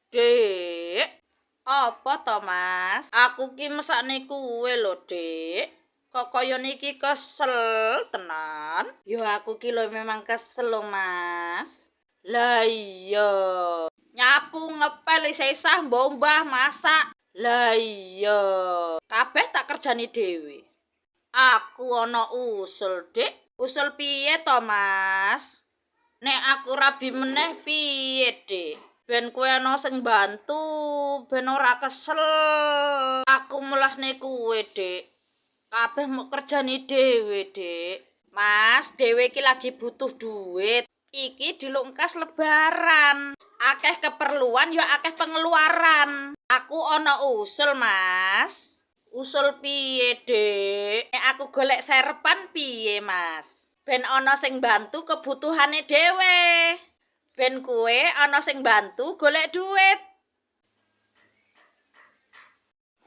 Dek, apa to, Mas? Aku ki mesakne kuwe lho, Dek. Kok kaya niki kesel tenan? Yo aku ki lho memang kesel lho, Mas. Lah iya. Nyapu, ngepel, isih-isah mbah masak. Lah iya. Kabeh tak kerjani dhewe. Aku ana usul, Dek. Usul piye to, Mas? Nek aku rabi meneh piye, Dik? Ben kowe ana sing bantu, ben ora kesel. Aku melasne kowe, Dik. Kabeh mau kerjani dhewe, Dik. Mas, dhewe iki lagi butuh duit. Iki dilungkas lebaran. Akeh keperluan ya akeh pengeluaran. Aku ana usul, Mas. Usul piye, Dik? Nek aku golek serepan piye, Mas? Ben ana sing bantu kebutuhane dhewe. Ben kowe ana sing bantu golek duit.